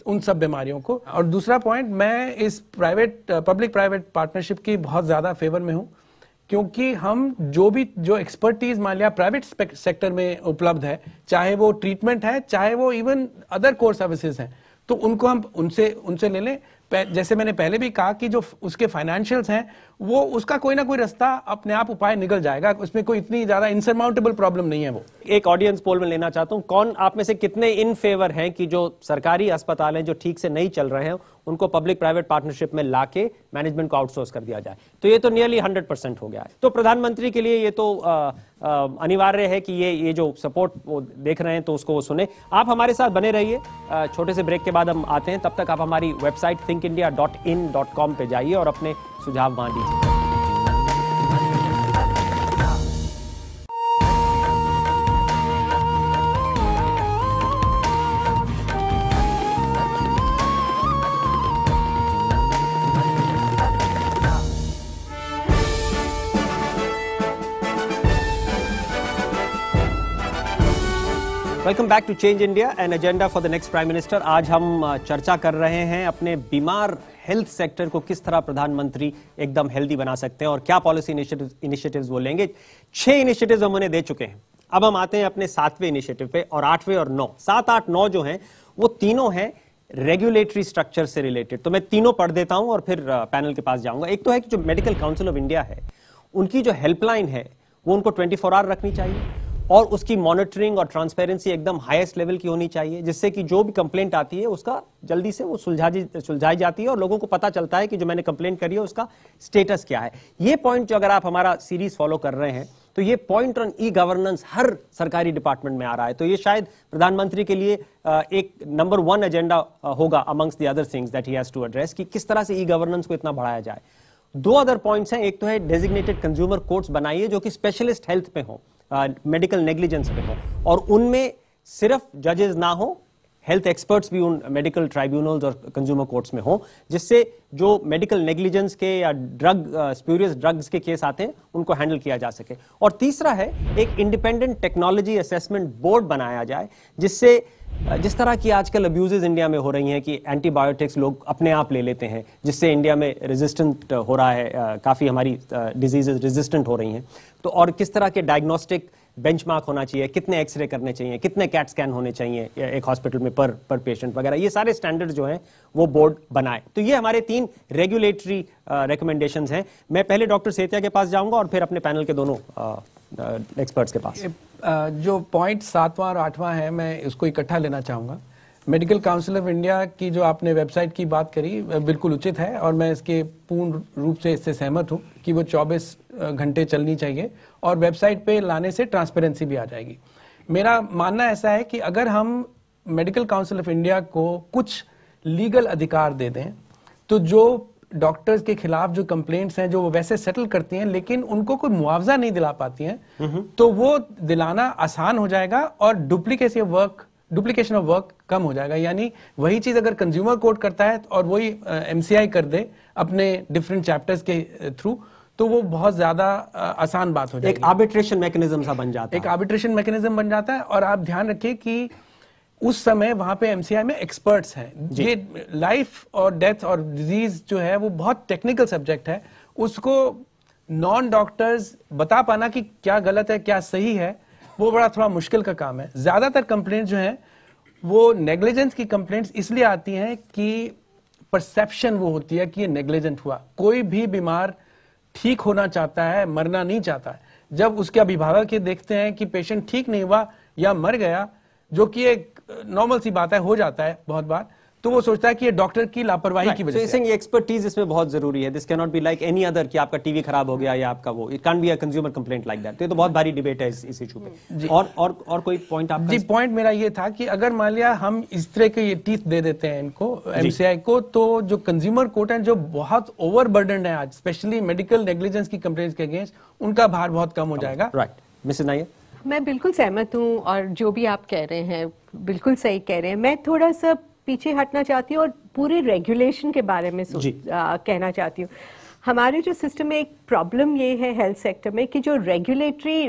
उन सब बीमारियों को. और दूसरा पॉइंट, मैं इस पब्लिक प्राइवेट पार्टनरशिप की बहुत ज्यादा फेवर में हूँ, क्योंकि हम जो एक्सपर्टीज मान लिया प्राइवेट सेक्टर में उपलब्ध है, चाहे वो ट्रीटमेंट है, चाहे वो इवन अदर कोर सर्विसेज हैं, तो उनको हम उनसे ले लें. जैसे मैंने पहले भी कहा कि जो उसके फाइनेंशियल्स हैं, वो उसका कोई ना कोई रास्ता अपने आप उपाय निकल जाएगा. उसमें कोई इतनी ज्यादा इनसरमाउंटेबल प्रॉब्लम नहीं है. वो एक ऑडियंस पोल में लेना चाहता हूं, कौन आप में से कितने इन फेवर हैं कि जो सरकारी अस्पताल हैं जो ठीक से नहीं चल रहे हैं उनको पब्लिक प्राइवेट पार्टनरशिप में लाके मैनेजमेंट को आउटसोर्स कर दिया जाए? तो ये तो नियरली 100% हो गया है. तो प्रधानमंत्री के लिए ये तो अनिवार्य है कि ये जो सपोर्ट वो देख रहे हैं तो उसको वो सुने. आप हमारे साथ बने रहिए. छोटे से ब्रेक के बाद हम आते हैं. तब तक आप हमारी वेबसाइट thinkindia.in.com पे जाइए और अपने सुझाव वहां दीजिए. Welcome back to Change India, an agenda for the next prime minister. आज हम चर्चा कर रहे हैं अपने बीमार हेल्थ सेक्टर को किस तरह प्रधानमंत्री एकदम हेल्दी बना सकते हैं और क्या पॉलिसी इनिशिएटिव्स वो लेंगे। 6 इनिशिएटिव्स हम उन्हें दे चुके हैं। अब हम आते हैं अपने 7वें इनिशिएटिव पे, और 8वें और 9, 7, 8, 9 जो हैं वो तीनों हैं रेगुलेटरी स्ट्रक्चर से रिलेटेड। तो मैं तीनों पढ़ देता हूं और फिर पैनल के पास जाऊंगा। एक तो है कि जो मेडिकल काउंसिल ऑफ इंडिया है उनकी जो हेल्पलाइन है वो उनको 24 आवर रखनी चाहिए, और उसकी मॉनिटरिंग और ट्रांसपेरेंसी एकदम हाईएस्ट लेवल की होनी चाहिए, जिससे कि जो भी कंप्लेंट आती है उसका जल्दी से वो सुलझाई जाती है और लोगों को पता चलता है कि जो मैंने कंप्लेंट करी है उसका स्टेटस क्या है। ये पॉइंट जो अगर आप हमारा सीरीज फॉलो कर रहे हैं तो ये पॉइंट ऑन ई गवर्नेंस हर सरकारी डिपार्टमेंट में आ रहा है। तो ये शायद प्रधानमंत्री के लिए एक नंबर 1 एजेंडा होगा amongst the other things that he has to address, कि किस तरह से ई गवर्नेंस को इतना बढ़ाया जाए। 2 अदर पॉइंट्स हैं। एक तो है डेजिग्नेटेड कंज्यूमर कोर्ट्स बनाइए जो कि स्पेशलिस्ट हेल्थ पे हो, मेडिकल नेग्लिजेंस पे हो, और उनमें सिर्फ जजेस ना हो, हेल्थ एक्सपर्ट्स भी उन मेडिकल ट्राइब्यूनल्स और कंज्यूमर कोर्ट्स में हो, जिससे जो मेडिकल नेग्लिजेंस के या स्प्यूरियस ड्रग्स के केस आते हैं उनको हैंडल किया जा सके। और तीसरा है एक इंडिपेंडेंट टेक्नोलॉजी असेसमेंट बोर्ड बनाया जाए, जिससे जिस तरह की आजकल अब्यूजेस इंडिया में हो रही हैं कि एंटीबायोटिक्स लोग अपने आप ले लेते हैं, जिससे इंडिया में रेजिस्टेंट हो रहा है, काफ़ी हमारी डिजीजेज रेजिस्टेंट हो रही हैं। तो और किस तरह के डायग्नोस्टिक बेंचमार्क होना चाहिए, कितने एक्सरे करने चाहिए, कितने कैट स्कैन होने चाहिए एक हॉस्पिटल में पर पेशेंट वगैरह, ये सारे स्टैंडर्ड जो हैं वो बोर्ड बनाए। तो ये हमारे 3 रेगुलेटरी रिकमेंडेशंस हैं। मैं पहले डॉक्टर सेतिया के पास जाऊंगा और फिर अपने पैनल के दोनों एक्सपर्ट्स के पास। जो पॉइंट 7वां और 8वां है मैं उसको इकट्ठा लेना चाहूँगा। मेडिकल काउंसिल ऑफ इंडिया की जो आपने वेबसाइट की बात करी बिल्कुल उचित है, और मैं इसके पूर्ण रूप से इससे सहमत हूँ कि वो 24 घंटे चलनी चाहिए, और वेबसाइट पे लाने से ट्रांसपेरेंसी भी आ जाएगी। मेरा मानना ऐसा है कि अगर हम मेडिकल काउंसिल ऑफ इंडिया को कुछ लीगल अधिकार दे दें, तो जो डॉक्टर्स के खिलाफ जो कंप्लेंट्स हैं जो वो वैसे सेटल करती हैं लेकिन उनको कोई मुआवजा नहीं दिला पाती हैं, तो वो दिलाना आसान हो जाएगा और डुप्लीकेशन ऑफ वर्क कम हो जाएगा। यानी वही चीज अगर कंज्यूमर कोर्ट करता है और वही एमसीआई कर दे अपने डिफरेंट चैप्टर्स के थ्रू, तो वो बहुत ज्यादा आसान बात हो जाएगी। एक आर्बिट्रेशन मैकेनिज्म सा बन जाता है। एक आर्बिट्रेशन मैकेनिज्म बन जाता है, और आप ध्यान रखिए कि उस समय वहां पे एमसीआई में एक्सपर्ट्स हैं। ये लाइफ और डेथ और डिजीज जो है वो बहुत टेक्निकल सब्जेक्ट है, उसको नॉन डॉक्टर्स बता पाना कि क्या गलत है क्या सही है वो बड़ा थोड़ा मुश्किल का काम है। ज्यादातर कंप्लेंट्स जो हैं वो नेग्लिजेंस की कंप्लेंट्स इसलिए आती हैं कि परसेप्शन वो होती है कि ये नेग्लिजेंट हुआ। कोई भी बीमार ठीक होना चाहता है, मरना नहीं चाहता है। जब उसके अभिभावक ये देखते हैं कि पेशेंट ठीक नहीं हुआ या मर गया, जो कि एक नॉर्मल सी बात है, हो जाता है बहुत बार, तो वो सोचता है कि ये डॉक्टर की लापरवाही की वजह से। ये एक्सपर्टीज इसमें बहुत जरूरी है। This can not be like any other कि आपका टीवी खराब हो गया या आपका वो, it can be a consumer complaint like that. तो ये तो बहुत भारी डिबेट है इस इशू पे। और कोई पॉइंट आपका? जी, पॉइंट मेरा ये था कि अगर मान लिया हम इस तरह के ये टीथ दे देते हैं इनको एमसीआई को, तो जो कंज्यूमर कोर्ट है जो बहुत ओवरबर्डन है आज, स्पेशली मेडिकल नेग्लिजेंस की कंप्लेंट्स के अगेंस्ट, उनका भार बहुत कम हो जाएगा। Right, Mrs Nair? मैं बिल्कुल सहमत हूँ, और जो भी आप कह रहे हैं बिल्कुल सही कह रहे हैं। मैं थोड़ा सा पीछे हटना चाहती हूँ और पूरे रेगुलेशन के बारे में कहना चाहती हूँ। हमारे जो सिस्टम में एक प्रॉब्लम ये है हेल्थ सेक्टर में कि जो रेगुलेटरी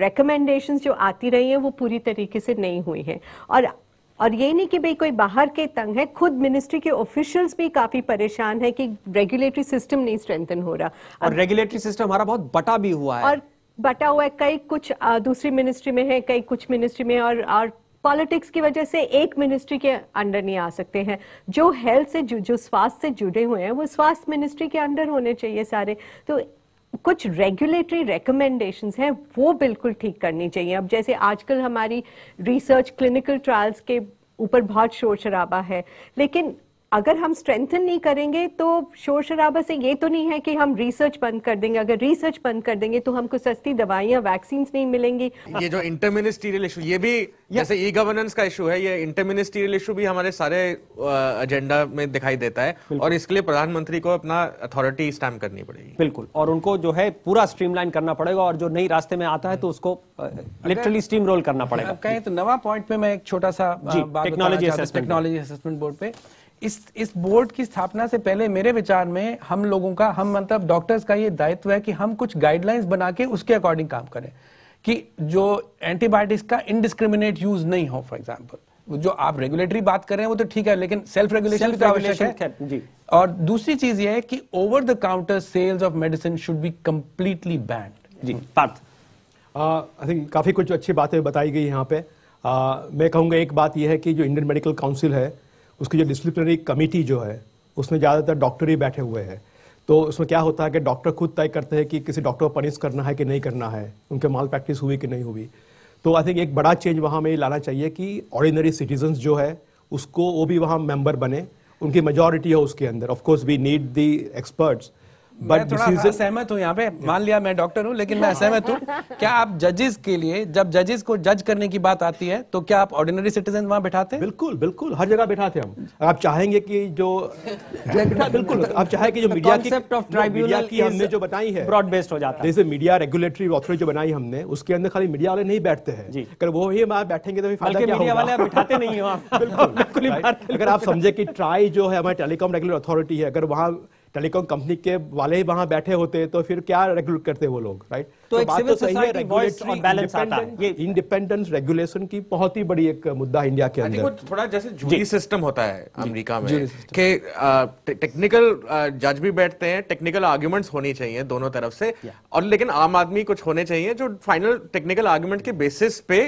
रिकमेंडेशंस जो आती रही हैं वो पूरी तरीके से नहीं हुई हैं। और ये नहीं कि भाई कोई बाहर के तंग है, खुद मिनिस्ट्री के ऑफिशियल्स भी काफी परेशान है कि रेगुलेटरी सिस्टम नहीं स्ट्रेंथन हो रहा। और रेगुलेटरी सिस्टम हमारा बहुत बटा भी हुआ है, और बटा हुआ है, कई कुछ दूसरी मिनिस्ट्री में है, कई कुछ मिनिस्ट्री में, और पॉलिटिक्स की वजह से एक मिनिस्ट्री के अंडर नहीं आ सकते हैं। जो हेल्थ से जो स्वास्थ्य से जुड़े हुए हैं वो स्वास्थ्य मिनिस्ट्री के अंडर होने चाहिए सारे। तो कुछ रेगुलेटरी रिकमेंडेशंस हैं वो बिल्कुल ठीक करनी चाहिए। अब जैसे आजकल हमारी रिसर्च क्लिनिकल ट्रायल्स के ऊपर बहुत शोर शराबा है, लेकिन अगर हम स्ट्रेंथन नहीं करेंगे तो शोर शराबा से ये तो नहीं है कि हम रिसर्च बंद कर देंगे। अगर रिसर्च बंद कर देंगे तो हमको सस्ती दवाइयां, वैक्सीन नहीं मिलेंगी। ये जो इंटरमिनिस्ट्रियल इशू, ये भी जैसे ई गवर्नेंस का इशू है, ये इंटरमिनिस्ट्रियल इशू भी हमारे सारे एजेंडा में दिखाई देता है, और इसके लिए प्रधानमंत्री को अपना अथॉरिटी स्टैम्प करनी पड़ेगी। बिल्कुल, और उनको जो है पूरा स्ट्रीमलाइन करना पड़ेगा, और जो नई रास्ते में आता है तो उसको लिटरली स्टीम रोल करना पड़ेगा। कहें तो नवा पॉइंट पे मैं एक छोटा सा टेक्नोलॉजी असेसमेंट बोर्ड पे, इस बोर्ड की स्थापना से पहले मेरे विचार में हम लोगों का, हम मतलब डॉक्टर्स का ये दायित्व है कि हम कुछ गाइडलाइंस बना के उसके अकॉर्डिंग काम करें, कि जो एंटीबायोटिक्स का इनडिस्क्रिमिनेट यूज नहीं हो। फॉर एग्जांपल जो आप रेगुलेटरी बात कर रहे हैं वो तो ठीक है, लेकिन सेल्फ रेगुलेशन भी आवश्यक है जी। और दूसरी चीज ये है कि over the counter sales of medicine should be completely banned. जी पार्थ, आई थिंक काफ़ी कुछ अच्छी बातें बताई गई यहाँ पे। मैं कहूँगा एक बात यह है कि जो इंडियन मेडिकल काउंसिल है उसकी जो डिसिप्लिनरी कमेटी जो है उसमें ज़्यादातर डॉक्टर ही बैठे हुए हैं। तो उसमें क्या होता है कि डॉक्टर खुद तय करते हैं कि किसी डॉक्टर को पनिश करना है कि नहीं करना है, उनके माल प्रैक्टिस हुई कि नहीं हुई। तो आई थिंक एक बड़ा चेंज वहाँ में लाना चाहिए कि ऑर्डिनरी सिटीजन्स जो है उसको वो भी वहाँ मेंबर बने, उनकी मेजॉरिटी हो उसके अंदर। Of course we need the experts. मैं थोड़ा असहमत हूँ यहाँ पे, मान लिया मैं डॉक्टर हूँ लेकिन मैं असहमत हूँ। क्या आप जजेस के लिए, जब जजेस को जज करने की बात आती है तो क्या आप ऑर्डिनरी सिटीजन वहाँ बैठाते हैं? बिल्कुल बिल्कुल, हर जगह बैठाते हम। आप चाहेंगे कि जो बिल्कुल आप चाहें कि जो मीडिया की हमने जो बताई है ब्रॉड बेस्ड हो जाता है, जैसे मीडिया रेगुलेटरी अथॉरिटी जो बनाई हमने उसके अंदर खाली मीडिया वाले नहीं बैठते हैं। अगर वो ही वहाँ बैठेंगे तो फायदा क्या होगा? मीडिया वाले बैठाते नहीं हो। बिल्कुल। अगर आप समझे कि ट्राई जो है हमारी टेलीकॉम रेगुलेटरी अथॉरिटी है, अगर वहाँ टेलीकॉम कंपनी के वाले ही वहां बैठे होते तो फिर क्या रेगुलेट करते वो लोग, राइट? तो एक सिविल सोसाइटी वॉइस और बैलेंस आता है। ये इंडिपेंडेंस रेगुलेशन की बहुत ही बड़ी एक मुद्दा इंडिया के अंदर। थोड़ा जैसे जूरी सिस्टम होता है अमेरिका में कि टेक्निकल जज भी बैठते हैं, टेक्निकल आर्ग्यूमेंट्स होनी चाहिए दोनों तरफ से, और लेकिन आम आदमी कुछ होने चाहिए जो फाइनल टेक्निकल आर्ग्यूमेंट के बेसिस पे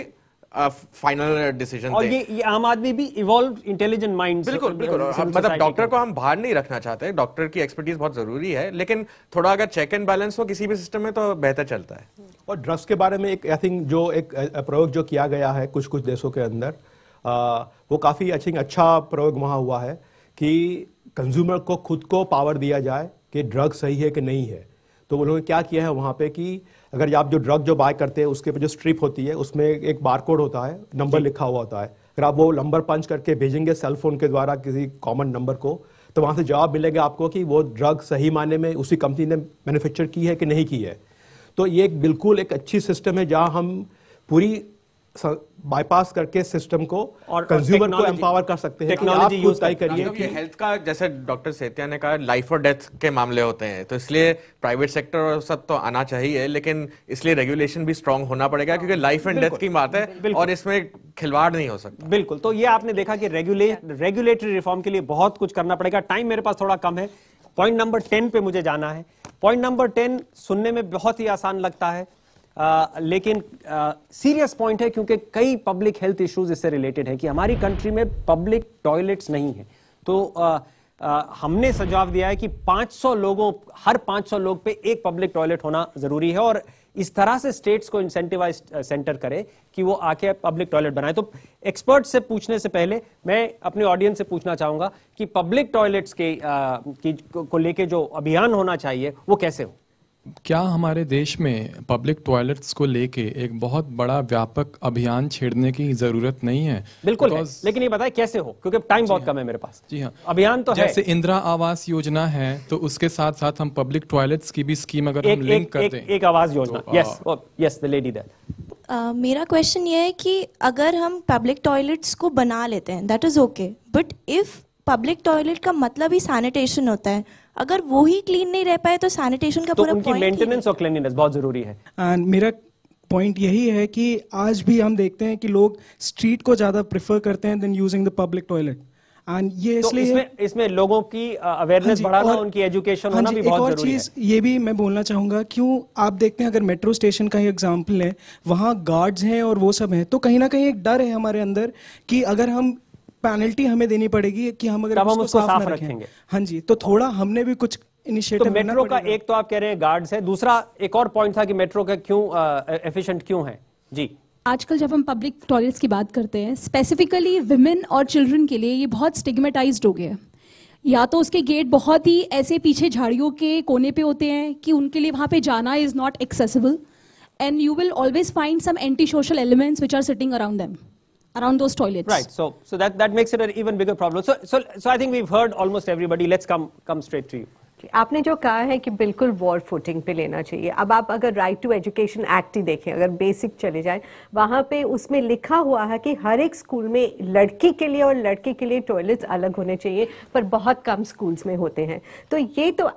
फाइनल डिसीजन। और ये आम आदमी भी इवॉल्व इंटेलिजेंट माइंड्स। बिल्कुल बिल्कुल। मतलब डॉक्टर को हम बाहर नहीं रखना चाहते, डॉक्टर की एक्सपर्टीज बहुत जरूरी है, लेकिन थोड़ा अगर चेक एंड बैलेंस हो किसी भी सिस्टम में तो बेहतर चलता है। और ड्रग्स के बारे में एक आई थिंक जो एक प्रयोग जो किया गया है कुछ कुछ देशों के अंदर, वो काफी आई थिंक अच्छा प्रयोग वहां हुआ है कि कंज्यूमर को खुद को पावर दिया जाए कि ड्रग सही है कि नहीं है। तो उन्होंने क्या किया है वहां पे कि अगर आप जो ड्रग जो बाय करते हैं उसके पे जो स्ट्रिप होती है उसमें एक बारकोड होता है, नंबर लिखा हुआ होता है। अगर आप वो नंबर पंच करके भेजेंगे सेल फोन के द्वारा किसी कॉमन नंबर को, तो वहां से जवाब मिलेगा आपको कि वो ड्रग सही मायने में उसी कंपनी ने मैन्युफैक्चर की है कि नहीं की है। तो ये एक बिल्कुल एक अच्छी सिस्टम है जहां हम पूरी बाईपास करके सिस्टम को और कंज्यूमर को एम्पावर कर सकते हैं। टेक्नोलॉजी यूज करिए कि हेल्थ का, जैसे डॉक्टर सेतिया ने कहा, लाइफ और डेथ के मामले होते हैं, तो इसलिए प्राइवेट सेक्टर और सब तो आना चाहिए, लेकिन इसलिए रेगुलेशन भी स्ट्रांग होना पड़ेगा क्योंकि लाइफ एंड डेथ की बात है और इसमें खिलवाड़ नहीं हो सकता। बिल्कुल। तो ये आपने देखा कि रेगुलेटरी रिफॉर्म के लिए बहुत कुछ करना पड़ेगा। टाइम मेरे पास थोड़ा कम है। पॉइंट नंबर 10 पे मुझे जाना है। पॉइंट नंबर 10 सुनने में बहुत ही आसान लगता है, लेकिन सीरियस पॉइंट है क्योंकि कई पब्लिक हेल्थ इश्यूज इससे रिलेटेड है कि हमारी कंट्री में पब्लिक टॉयलेट्स नहीं है। तो हमने सुझाव दिया है कि 500 लोगों, हर 500 लोग पे एक पब्लिक टॉयलेट होना जरूरी है, और इस तरह से स्टेट्स को इंसेंटिवाइज सेंटर करे कि वो आके पब्लिक टॉयलेट बनाए। तो एक्सपर्ट से पूछने से पहले मैं अपने ऑडियंस से पूछना चाहूंगा कि पब्लिक टॉयलेट्स को लेके जो अभियान होना चाहिए वो कैसे हो? क्या हमारे देश में पब्लिक टॉयलेट्स को लेके एक बहुत बड़ा व्यापक अभियान छेड़ने की जरूरत नहीं है? बिल्कुल है, लेकिन ये बताएं कैसे हो, क्योंकि टाइम बहुत कम है मेरे पास। जी हाँ, अभियान तो जैसे इंदिरा आवास योजना है, तो उसके साथ साथ हम पब्लिक टॉयलेट्स की भी स्कीम अगर हम लिंक कर दें। एक आवास योजना। Yes the lady there. मेरा क्वेश्चन ये है कि अगर हम पब्लिक टॉयलेट्स को बना लेते हैं, that is okay, but if public toilet का मतलब ही सैनिटेशन होता है, अगर वो ही क्लीन नहीं रह पाए तो सैनिटेशन का पूरा उनकी मेंटेनेंस और क्लीनलीनेस बहुत जरूरी है। मेरा पॉइंट यही है कि आज भी हम देखते हैं कि लोग स्ट्रीट को ज्यादा प्रेफर करते हैं than using the public toilet, and ये इसलिए इसमें लोगों की अवेयरनेस बढ़ाना, उनकी एजुकेशन होना भी बहुत जरूरी है। एक और चीज ये भी मैं बोलना चाहूंगा, क्यों आप देखते हैं अगर मेट्रो स्टेशन का ही एग्जांपल है, वहाँ गार्ड्स हैं और वो सब हैं, तो कहीं ना कहीं एक डर है हमारे अंदर कि अगर हम पेनल्टी हमें देनी पड़ेगी कि हम अगर उसको साफ रखेंगे। हाँ जी, तो थोड़ा हमने भी कुछ इनिशिएटिव। तो मेट्रो का एक तो आप कह रहे हैं गार्ड्स है, दूसरा एक और पॉइंट था कि मेट्रो का क्यों एफिशिएंट क्यों है? जी, आजकल जब हम पब्लिक टॉयलेट्स की बात करते हैं, स्पेसिफिकली विमेन और चिल्ड्रन के लिए ये बहुत स्टिग्मेटाइज्ड हो गया। या तो उसके गेट बहुत ही ऐसे पीछे झाड़ियों के कोने पे होते हैं कि उनके लिए वहां पे जाना is not accessible, and you will always find some antisocial elements which are sitting around them, around those toilets. Right. So that makes it an even bigger problem. So I think we've heard almost everybody. Let's come straight to you. आपने जो कहा है कि बिल्कुल war footing पे लेना चाहिए। अब आप अगर राइट टू एजुकेशन एक्ट ही देखें, अगर बेसिक चले जाए, वहाँ पे उसमें लिखा हुआ है कि हर एक स्कूल में लड़की के लिए और लड़के के लिए टॉयलेट्स अलग होने चाहिए, पर बहुत कम स्कूल्स में होते हैं। तो ये तो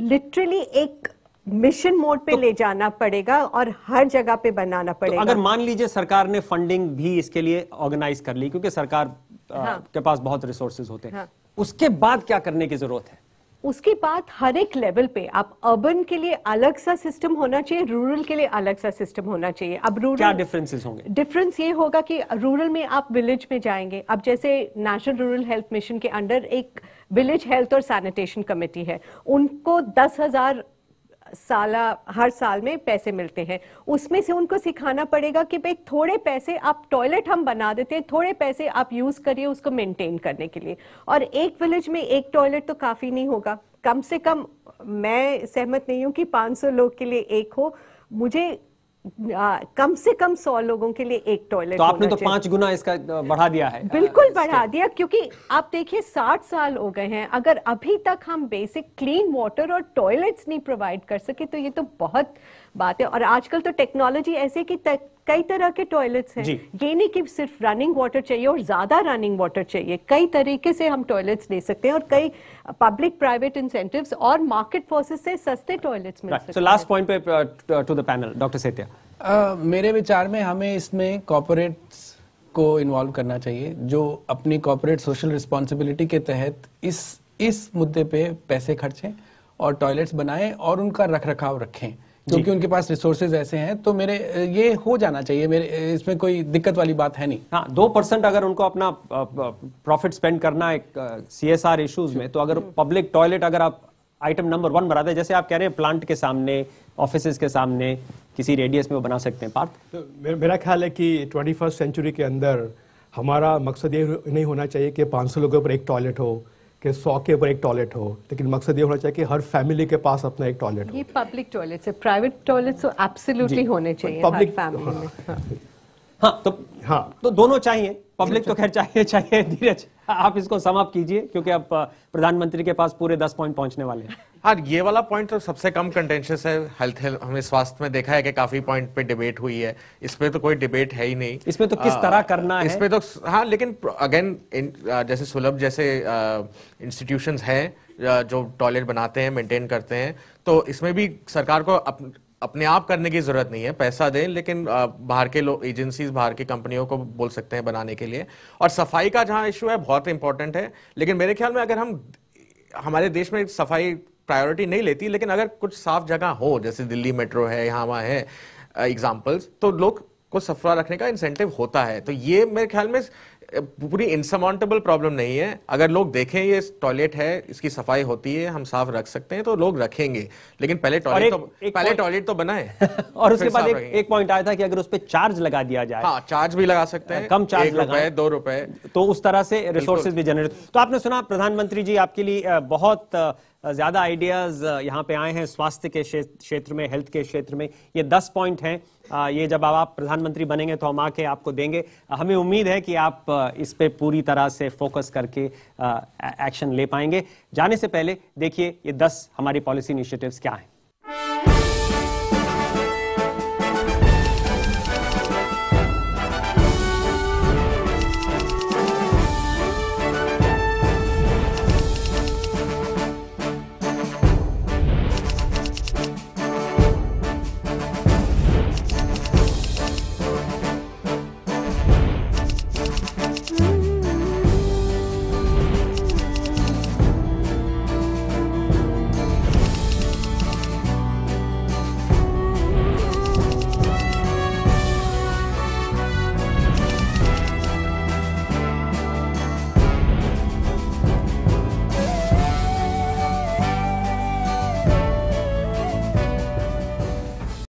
लिटरली एक मिशन मोड पे ले जाना पड़ेगा और हर जगह पे बनाना पड़ेगा। तो अगर मान लीजिए सरकार ने फंडिंग भी इसके लिए ऑर्गेनाइज कर ली, क्योंकि सरकार के पास बहुत रिसोर्सेज होते हैं, उसके बाद क्या करने की जरूरत है? उसके बाद हर एक लेवल पे आप अर्बन के लिए अलग सा सिस्टम होना चाहिए, रूरल के लिए अलग सा सिस्टम होना चाहिए। अब रूरल क्या डिफरेंसेस होंगे? डिफरेंस ये होगा कि रूरल में आप विलेज में जाएंगे, अब जैसे नेशनल रूरल हेल्थ मिशन के अंडर एक विलेज हेल्थ और सैनिटेशन कमेटी है, उनको 10,000 हर साल में पैसे मिलते हैं। उसमें से उनको सिखाना पड़ेगा कि भाई थोड़े पैसे आप टॉयलेट हम बना देते हैं, थोड़े पैसे आप यूज करिए उसको मेंटेन करने के लिए। और एक विलेज में एक टॉयलेट तो काफी नहीं होगा, कम से कम मैं सहमत नहीं हूं कि 500 लोग के लिए एक हो, मुझे कम से कम 100 लोगों के लिए एक टॉयलेट। तो आपने तो 5 गुना इसका बढ़ा दिया है। बिल्कुल बढ़ा दिया, क्योंकि आप देखिए 60 साल हो गए हैं, अगर अभी तक हम बेसिक क्लीन वाटर और टॉयलेट्स नहीं प्रोवाइड कर सके तो ये तो बहुत बात है। और आजकल तो टेक्नोलॉजी ऐसे कि कई तरह के टॉयलेट्स हैं, ये नहीं कि सिर्फ रनिंग वाटर चाहिए और ज्यादा रनिंग वाटर चाहिए, कई तरीके से हम टॉयलेट्स ले सकते हैं और कई पब्लिक प्राइवेट इंसेंटिव्स और मार्केट फोर्सेस से सस्ते टॉयलेट्स मिल सकते हैं। सो लास्ट पॉइंट पे to the panel, doctor Setia. मेरे विचार में हमें इसमें कॉर्पोरेट्स को इन्वॉल्व करना चाहिए, जो अपनी कॉर्पोरेट सोशल रिस्पॉन्सिबिलिटी के तहत इस मुद्दे पे पैसे खर्चें और टॉयलेट्स बनाएं और उनका रख रखाव रखें, क्योंकि उनके पास रिसोर्सेज ऐसे हैं। तो मेरे ये हो जाना चाहिए, मेरे इसमें कोई दिक्कत वाली बात है नहीं। हाँ, 2% अगर उनको अपना प्रॉफिट स्पेंड करना है CSR इश्यूज में, तो अगर पब्लिक टॉयलेट अगर आप आइटम नंबर 1 बनाते हैं, जैसे आप कह रहे हैं प्लांट के सामने, ऑफिसेज के सामने, किसी रेडियस में वो बना सकते हैं। पार्थ, तो मेरा ख्याल है कि 21st सेंचुरी के अंदर हमारा मकसद ये नहीं होना चाहिए कि 500 लोगों पर एक टॉयलेट हो, कि 100 के ऊपर एक टॉयलेट हो, लेकिन मकसद ये होना चाहिए कि हर फैमिली के पास अपना एक टॉयलेट हो। ये पब्लिक टॉयलेट है, प्राइवेट टॉयलेट तो एब्सोल्युटली होने चाहिए हर फैमिली में। तो दोनों चाहिए, पब्लिक तो खैर चाहिए। धीरज, आप इसको समाप्त कीजिए, क्योंकि अब प्रधानमंत्री के पास पूरे 10 पॉइंट पहुंचने वाले हैं। हाँ, ये वाला पॉइंट तो सबसे कम कंटेंशियस है। हेल्थ हमने स्वास्थ्य में देखा है कि काफी पॉइंट पे डिबेट हुई है, इसमें तो कोई डिबेट है ही नहीं। इसमें तो किस तरह करना है इसमें तो हाँ, लेकिन अगेन जैसे सुलभ जैसे इंस्टीट्यूशंस हैं जो टॉयलेट बनाते हैं, मेंटेन करते हैं, तो इसमें भी सरकार को अपने आप करने की जरूरत नहीं है, पैसा दें, लेकिन बाहर के लोग, एजेंसीज, बाहर की कंपनियों को बोल सकते हैं बनाने के लिए। और सफाई का जहां इशू है बहुत इंपॉर्टेंट है, लेकिन मेरे ख्याल में अगर हमारे देश में सफाई प्रायोरिटी नहीं लेती, लेकिन अगर कुछ साफ जगह हो, जैसे दिल्ली मेट्रो है, यहाँ वहाँ है एग्जाम्पल्स, तो लोग को सफरा रखने का इंसेंटिव होता है। तो ये मेरे ख्याल में पूरी इनसरमाउंटेबल प्रॉब्लम नहीं है। अगर लोग देखें ये टॉयलेट है, इसकी सफाई होती है, हम साफ रख सकते हैं, तो लोग रखेंगे, लेकिन पहले टॉयलेट तो बनाए। और उसके बाद एक पॉइंट आया था कि अगर उस पर चार्ज लगा दिया जाए। हाँ, चार्ज भी लगा सकते हैं, कम चार्ज लगाएं, 2 रुपए, तो उस तरह से रिसोर्सेज भी जनरेट। तो आपने सुना, प्रधानमंत्री जी आपके लिए बहुत ज्यादा आइडियाज यहाँ पे आए हैं स्वास्थ्य के क्षेत्र में, हेल्थ के क्षेत्र में। ये 10 पॉइंट हैं, ये जब आप प्रधानमंत्री बनेंगे तो हम आके आपको देंगे। हमें उम्मीद है कि आप इस पे पूरी तरह से फोकस करके एक्शन ले पाएंगे। जाने से पहले देखिए ये 10 हमारी पॉलिसी इनिशिएटिव्स क्या हैं।